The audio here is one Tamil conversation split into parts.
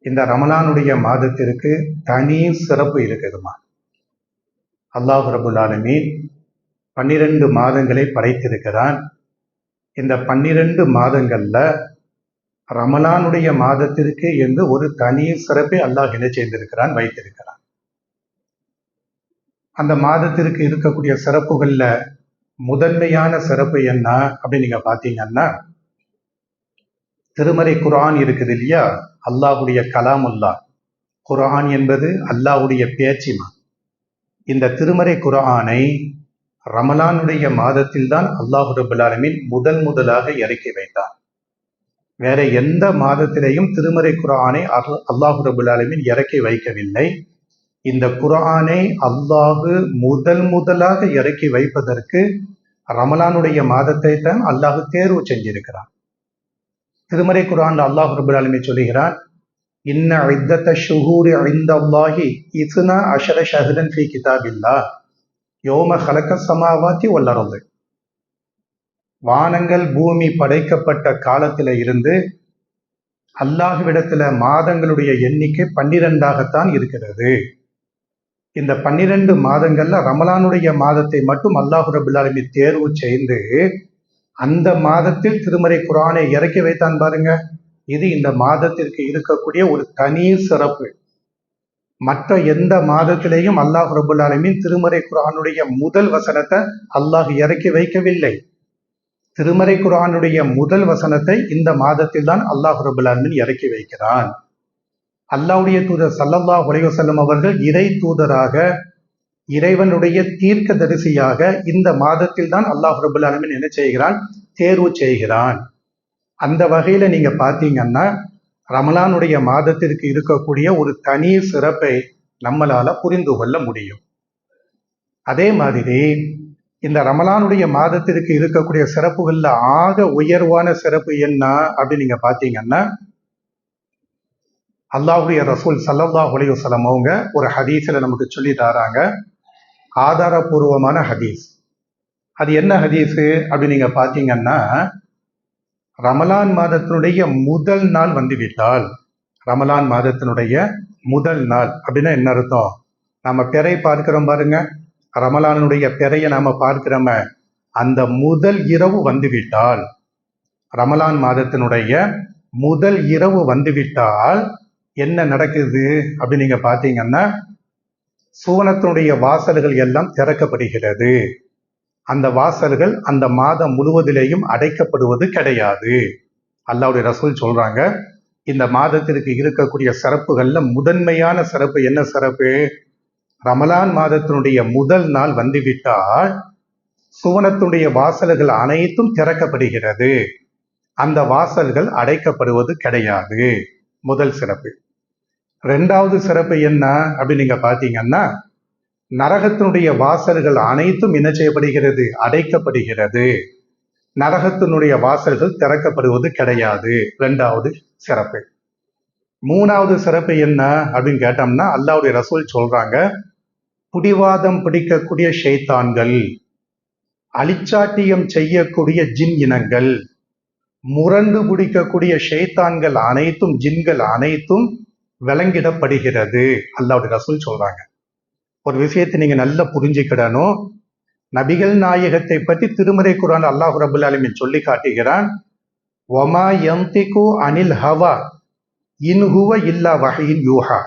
இந்த ரமலானுடைய மாதத்திற்கு தனி சிறப்பு இருக்குதுமா. அல்லாஹ் ரபுல் ஆலமீன் 12 மாதங்களை படைத்திருக்கிறான். இந்த 12 மாதங்கள்ல ரமலானுடைய மாதத்திற்கு என்று ஒரு தனி சிறப்பை அல்லாஹ் என்ன செய்திருக்கிறான், வைத்திருக்கிறான். அந்த மாதத்திற்கு இருக்கக்கூடிய சிறப்புகள்ல முதன்மையான சிறப்பு என்ன அப்படின்னு நீங்க பாத்தீங்கன்னா, திருமறை குர்ஆன் இருக்குது இல்லையா, அல்லாஹ்வுடைய கலாமுல்லா. குர்ஆன் என்பது அல்லாஹ்வுடைய பேச்சுமா. இந்த திருமறை குர்ஆனை ரமலானுடைய மாதத்தில் தான் அல்லாஹ் ரப்பல் ஆலமீன் முதலாக இறக்கி வைத்தார். வேற எந்த மாதத்திலேயும் திருமறை குர்ஆனை அல்லாஹ் ரப்பல் ஆலமீன் இறக்கி வைக்கவில்லை. இந்த குர்ஆனை அல்லாஹ் முதலாக இறக்கி வைப்பதற்கு ரமலானுடைய மாதத்தை தான் அல்லாஹ் தேர்வு செஞ்சிருக்கிறான். திருமறை குர்ஆன்ல அல்லாஹ் ரப்பல் ஆலமீன் சொல்லுகிறான், இன்ன இத்தத்த ஷுஹூரி இன்தல்லாஹி இஸ்னா அஷர ஷஹ்ரன் ஃபீ கிதாபில்லாஹ் யௌம ஹலக ஸமாவாதி வல் அர்து. வானங்கள் பூமி படைக்கப்பட்ட காலத்தில இருந்து அல்லாஹ்விடத்துல மாதங்களுடைய எண்ணிக்கை 12ஆகத்தான் இருக்கிறது. இந்த 12 மாதங்கள்ல ரமலானுடைய மாதத்தை மட்டும் அல்லாஹ் ரப்பல் ஆலமீன் தேர்வு செய்து அந்த மாதத்தில் திருமறை குர்ஆனை இறக்கி வைத்தான் பாருங்க. இது இந்த மாதத்திற்கு இருக்கக்கூடிய ஒரு தனி சிறப்பு. மற்ற எந்த மாதத்திலேயும் அல்லாஹ் ரப்பல் ஆலமீன் திருமறை குர்ஆனுடைய முதல் வசனத்தை அல்லாஹ் இறக்கி வைக்கவில்லை. திருமறை குர்ஆனுடைய முதல் வசனத்தை இந்த மாதத்தில் தான் அல்லாஹ் ரப்பல் ஆலமீன் இறக்கி வைக்கிறான். அல்லாஹ்வுடைய தூதர் ஸல்லல்லாஹு அலைஹி வஸல்லம் அவர்கள் இறை தூதராக, இறைவனுடைய தீர்க்க தரிசியாக இந்த மாதத்தில் தான் அல்லாஹ் ரப்பல் ஆலமீன் என்ன செய்கிறான், தேர்வு செய்கிறான். அந்த வகையில நீங்க பாத்தீங்கன்னா ரமலானுடைய மாதத்திற்கு இருக்கக்கூடிய ஒரு தனி சிறப்பை நம்மளால புரிந்து கொள்ள முடியும். அதே மாதிரி இந்த ரமலானுடைய மாதத்திற்கு இருக்கக்கூடிய சிறப்புகள்ல ஆக உயர்வான சிறப்பு என்ன அப்படின்னு நீங்க பாத்தீங்கன்னா, அல்லாஹ்வுடைய ரசூல் ஸல்லல்லாஹு அலைஹி வஸல்லம் அவங்க ஒரு ஹதீஸ்ல நமக்கு சொல்லி தராங்க, ஆதாரபூர்வமான ஹதீஸ். அது என்ன ஹதீஸ் அப்படின்னு நீங்க பாத்தீங்கன்னா, ரமலான் மாதத்தினுடைய முதல் நாள் வந்துவிட்டால், ரமலான் மாதத்தினுடைய முதல் நாள் அப்படின்னா என்ன அர்த்தம், நம்ம பிறை பார்க்கிறோம் பாருங்க, ரமலானுடைய பிறையை நாம பார்க்கிறோம, அந்த முதல் இரவு வந்துவிட்டால், ரமலான் மாதத்தினுடைய முதல் இரவு வந்துவிட்டால் என்ன நடக்குது அப்படின்னு நீங்க பாத்தீங்கன்னா, சுவனத்தினுடைய வாசல்கள் எல்லாம் திறக்கப்படுகிறது. அந்த வாசல்கள் அந்த மாதம் முழுவதிலேயும் அடைக்கப்படுவது கிடையாது. அல்லாஹ்வுடைய ரசூல் சொல்றாங்க, இந்த மாதத்திற்கு இருக்கக்கூடிய சிறப்புகள்ல முதன்மையான சிறப்பு என்ன சிறப்பு, ரமலான் மாதத்தினுடைய முதல் நாள் வந்துவிட்டால் சுவனத்துடைய வாசல்கள் அனைத்தும் திறக்கப்படுகிறது. அந்த வாசல்கள் அடைக்கப்படுவது கிடையாது. முதல் சிறப்பு. ரெண்டாவது சிறப்பு என்ன அப்படின்னு நீங்க பாத்தீங்கன்னா, நரகத்தினுடைய வாசல்கள் அனைத்தும் என்ன செய்யப்படுகிறது, அடைக்கப்படுகிறது. நரகத்தினுடைய வாசல்கள் திறக்கப்படுவது கிடையாது. ரெண்டாவது சிறப்பு. மூணாவது சிறப்பு என்ன அப்படின்னு கேட்டோம்னா, அல்லாஹ்வுடைய ரசூல் சொல்றாங்க, புடிவாதம் பிடிக்கக்கூடிய ஷைத்தான்கள், அழிச்சாட்டியம் செய்யக்கூடிய ஜின் இனங்கள், முரண்டு பிடிக்கக்கூடிய ஷைத்தான்கள் அனைத்தும், ஜின்கள் அனைத்தும் விளங்கிடப்படுகிறது. அல்லாஹ்வுடைய ரசூல் சொல்றாங்க. ஒரு விஷயத்தை நீங்க நல்லா புரிஞ்சுக்கிடணும். நபிகள் நாயகத்தை பற்றி திருமறை குர்ஆன் அல்லாஹ் ரப்பல் ஆலமீன் சொல்லி காட்டுகிறான், வமா யந்திகு அனில் ஹவா இன் ஹுவ இல்லா வஹீன் யூஹா.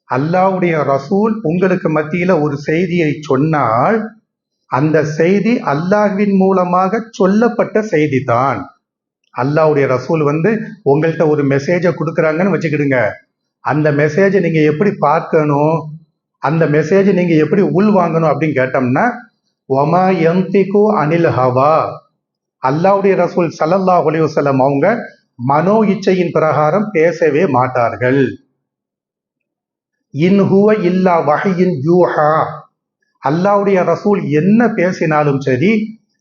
அல்லாஹ்வுடைய ரசூல் உங்களுக்கு மத்தியில ஒரு செய்தியை சொன்னால் அந்த செய்தி அல்லாஹ்வின் மூலமாக சொல்லப்பட்ட செய்தி தான். அல்லாஹ்வுடைய ரசூல் உங்கள்கிட்ட ஒரு மெசேஜை கொடுக்குறாங்கன்னு வச்சுக்கிடுங்க. அந்த மெசேஜை நீங்க எப்படி பார்க்கணும், அந்த மெசேஜை நீங்க எப்படி உள்வாங்கணும் அப்படின்னு கேட்டோம்னா, ஒமா யந்திகு அனில் ஹவா, அல்லாஹ்வுடைய ரசூல் ஸல்லல்லாஹு அலைஹி வஸல்லம் அவங்க மனோ இச்சையின் பிரகாரம் பேசவே மாட்டார்கள். இன் ஹுவ இல்லா வஹீன் யூஹா, அல்லாஹ்வுடைய ரசூல் என்ன பேசினாலும் சரி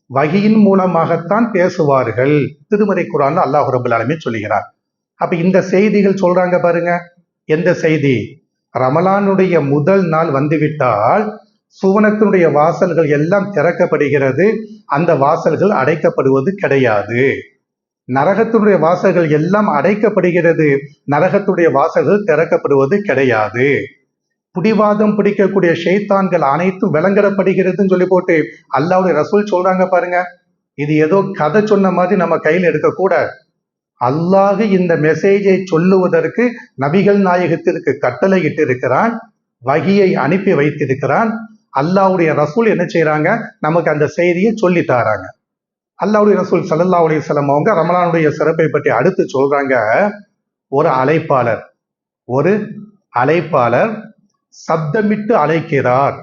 வஹீயின் மூலமாகத்தான் பேசுவார்கள். திருமறை குர்ஆன்ல அல்லாஹ் ரப்பல் ஆலமீன் சொல்லுகிறார். அப்ப இந்த செய்திகள் சொல்றாங்க பாருங்க. எந்த செய்தி, ரமலானுடைய முதல் நாள் வந்துவிட்டால் சுவனத்தினுடைய வாசல்கள் எல்லாம் திறக்கப்படுகிறது, அந்த வாசல்கள் அடைக்கப்படுவது கிடையாது. நரகத்துடைய வாசல்கள் எல்லாம் அடைக்கப்படுகிறது, நரகத்துடைய வாசல்கள் திறக்கப்படுவது கிடையாது. புடிவாதம் பிடிக்கக்கூடிய ஷைத்தான்கள் அனைத்தும் விளங்கப்படுகிறதுன்னு சொல்லி போட்டு அல்லாஹ்வுடைய ரசூல் சொல்றாங்க பாருங்க. இது ஏதோ கதை சொன்ன மாதிரி நம்ம கையில் எடுக்கக்கூடாது. அல்லாஹ் இந்த மெசேஜை சொல்லுவதற்கு நபிகள் நாயகத்திற்கு கட்டளையிட்டு இருக்கிறான், வகியை அனுப்பி வைத்திருக்கிறான். அல்லாஹ்வுடைய ரசூல் என்ன செய்யறாங்க, நமக்கு அந்த செய்தியை சொல்லி தாராங்க. அல்லாஹ்வுடைய ரசூல் ஸல்லல்லாஹு அலைஹி வஸல்லம் அவங்க ரமலானுடைய சிறப்பை பற்றி அடுத்து சொல்றாங்க. ஒரு அழைப்பாளர் சப்தமிட்டு அழைக்கிறார்.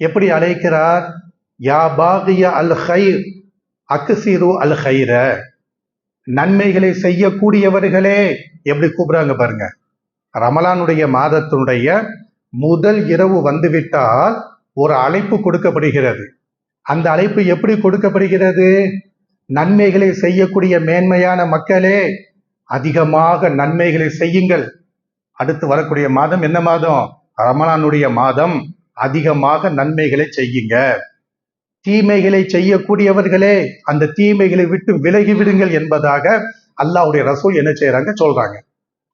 எப்படி அழைக்கிறார்? யா பாகிய அல் ஹைர் அக்ஸிரு அல் ஹைர, நன்மைகளை செய்யக்கூடியவர்களே. எப்படி கூப்பிடுறாங்க பாருங்க. ரமலானுடைய மாதத்தினுடைய முதல் இரவு வந்துவிட்டால் ஒரு அழைப்பு கொடுக்கப்படுகிறது. அந்த அழைப்பு எப்படி கொடுக்கப்படுகிறது? நன்மைகளை செய்யக்கூடிய மேன்மையான மக்களே, அதிகமாக நன்மைகளை செய்யுங்கள். அடுத்து வரக்கூடிய மாதம் என்ன மாதம்? ரமலானுடைய மாதம். அதிகமாக நன்மைகளை செய்யுங்க. தீமைகளை செய்யக்கூடியவர்களே, அந்த தீமைகளை விட்டு விலகி விடுங்கள் என்பதாக அல்லாஹ்வுடைய ரசூல் என்ன செய்யறாங்க, சொல்றாங்க.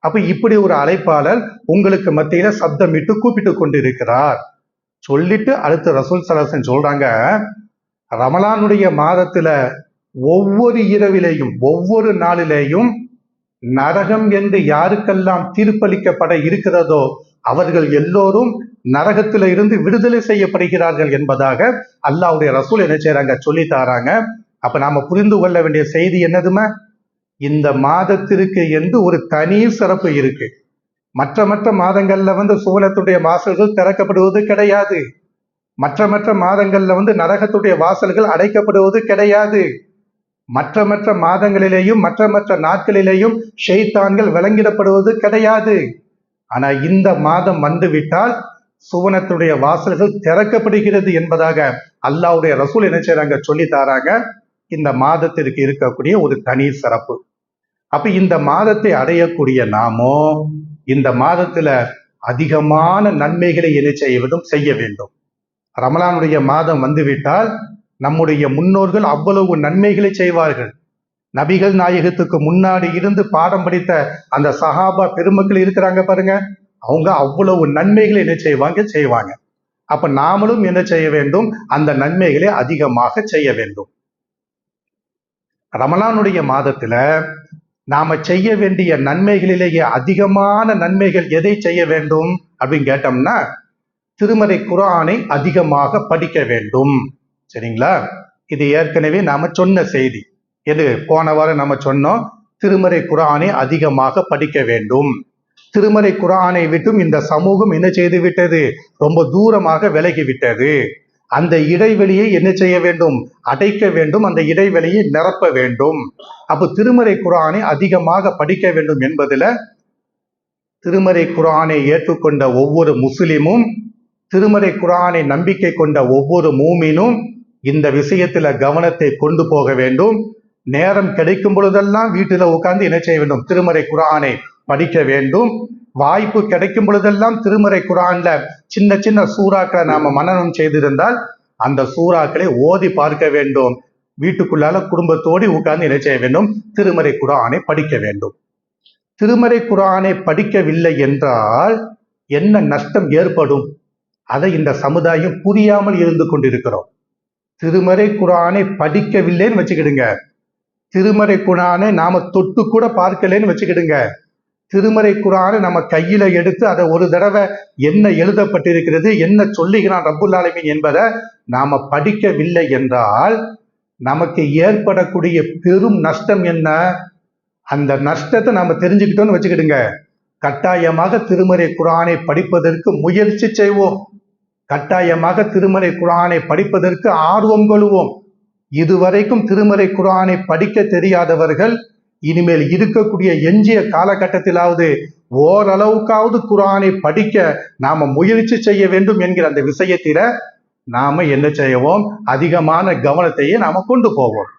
அப்ப இப்படி ஒரு அழைப்பாளர் உங்களுக்கு மத்தியில சப்தமிட்டு கூப்பிட்டு கொண்டிருக்கிறார். சொல்லிட்டு அடுத்து ரசூல் ஸல்லல்லாஹு அலைஹி வஸல்லம் சொல்றாங்க, ரமலானுடைய மாதத்துல ஒவ்வொரு இரவிலேயும் ஒவ்வொரு நாளிலேயும் நரகம் என்று யாருக்கெல்லாம் தீர்ப்பளிக்கப்பட இருக்கிறதோ அவர்கள் எல்லோரும் நரகத்தில இருந்து விடுதலை செய்யப்படுகிறார்கள் என்பதாக அல்லாஹ்வுடைய ரசூல் என்ன செய்யறாங்க, சொல்லி தாராங்க. அப்ப நாம புரிந்து கொள்ள வேண்டிய செய்தி என்னதுமா, இந்த மாதத்திற்கு என்று ஒரு தனி சிறப்பு இருக்கு. மற்ற மாதங்கள்ல சுவனத்துடைய வாசல்கள் திறக்கப்படுவது கிடையாது. மற்ற மாதங்கள்ல நரகத்துடைய வாசல்கள் அடைக்கப்படுவது கிடையாது. மற்ற மாதங்களிலேயும் மற்ற நாட்களிலேயும் ஷைத்தான்கள் விளங்கிடப்படுவது கிடையாது. ஆனா இந்த மாதம் வந்துவிட்டால் சுவனத்துடைய வாசல்கள் திறக்கப்படுகிறது என்பதாக அல்லாஹ்வுடைய ரசூல் என்ன செய்றாங்க, சொல்லி தாராங்க. இந்த மாதத்திற்கு இருக்கக்கூடிய ஒரு தனி சிறப்பு. அப்ப இந்த மாதத்தை அடையக்கூடிய நாமோ இந்த மாதத்துல அதிகமான நன்மைகளை என்ன செய்ய வேண்டும். ரமலானுடைய மாதம் வந்துவிட்டால் நம்முடைய முன்னோர்கள் அவ்வளவு நன்மைகளை செய்வார்கள். நபிகள் நாயகத்துக்கு முன்னாடி இருந்து பாடம் படித்த அந்த சஹாபா பெருமக்கள் இருக்கிறாங்க பாருங்க, அவங்க அவ்வளவு நன்மைகளை என்ன செய்வாங்க. அப்ப நாமளும் என்ன செய்ய வேண்டும், அந்த நன்மைகளை அதிகமாக செய்ய வேண்டும். ரமலானுடைய மாதத்துல நாம செய்ய வேண்டிய நன்மைகளிலேயே அதிகமான நன்மைகள் எதை செய்ய வேண்டும் அப்படின்னு கேட்டோம்னா, திருமறை குர்ஆனை அதிகமாக படிக்க வேண்டும். சரிங்களா? இது ஏற்கனவே நாம சொன்ன செய்தி. எது போன வாரம் நம்ம சொன்னோம், திருமறை குர்ஆனை அதிகமாக படிக்க வேண்டும். திருமறை குர்ஆனை விட்டும் இந்த சமூகம் என்ன செய்து விட்டது, ரொம்ப தூரமாக விலகி விட்டது. அந்த இடைவெளியை என்ன செய்ய வேண்டும், அடைக்க வேண்டும். அந்த இடைவெளியை நிரப்ப வேண்டும். அப்போ திருமறை குர்ஆனை அதிகமாக படிக்க வேண்டும் என்பதுல திருமறை குர்ஆனை ஏற்றுக்கொண்ட ஒவ்வொரு முஸ்லிமும், திருமறை குர்ஆனை நம்பிக்கை கொண்ட ஒவ்வொரு மூமினும் இந்த விஷயத்துல கவனத்தை கொண்டு போக வேண்டும். நேரம் கிடைக்கும் பொழுதெல்லாம் வீட்டுல உட்கார்ந்து என்ன செய்ய வேண்டும், திருமறை குர்ஆனை படிக்க வேண்டும். வாய்ப்பு கிடைக்கும் பொழுதெல்லாம் திருமறை குர்ஆன்ல சின்ன சூறாக்களை நாம மனனம் செய்திருந்தால் அந்த சூறாக்களை ஓதி பார்க்க வேண்டும். வீட்டுக்குள்ளால குடும்பத்தோடு உட்கார்ந்து என்ன செய்ய வேண்டும், திருமறை குர்ஆனை படிக்க வேண்டும். திருமறை குர்ஆனை படிக்கவில்லை என்றால் என்ன நஷ்டம் ஏற்படும், அதை இந்த சமுதாயம் புரியாமல் இருந்து கொண்டிருக்கிறோம். திருமறை குர்ஆனை படிக்கவில்லைன்னு வச்சுக்கிடுங்க, திருமறை குர்ஆனை நாம தொட்டு கூட பார்க்கலன்னு வச்சுக்கிடுங்க, திருமறை குர்ஆனை நம்ம கையில எடுத்து அதை ஒரு தடவை என்ன எழுதப்பட்டிருக்கிறது, என்ன சொல்லுகிறான் ரப்புல் ஆலமீன் என்பதை நாம படிக்கவில்லை என்றால் நமக்கு ஏற்படக்கூடிய பெரும் நஷ்டம் என்ன, அந்த நஷ்டத்தை நாம தெரிஞ்சுக்கிட்டோம்னு வச்சுக்கிடுங்க, கட்டாயமாக திருமறை குர்ஆனை படிப்பதற்கு முயற்சி செய்வோம். கட்டாயமாக திருமறை குர்ஆனை படிப்பதற்கு ஆர்வம் கொள்வோம். இதுவரைக்கும் திருமறை குர்ஆனை படிக்க தெரியாதவர்கள் இனிமேல் இருக்கக்கூடிய எஞ்சிய காலகட்டத்திலாவது ஓரளவுக்காவது குர்ஆனை படிக்க நாம முயற்சி செய்ய வேண்டும் என்கிற அந்த விஷயத்தில நாம என்ன செய்வோம், அதிகமான கவனத்தையே நாம கொண்டு போவோம்.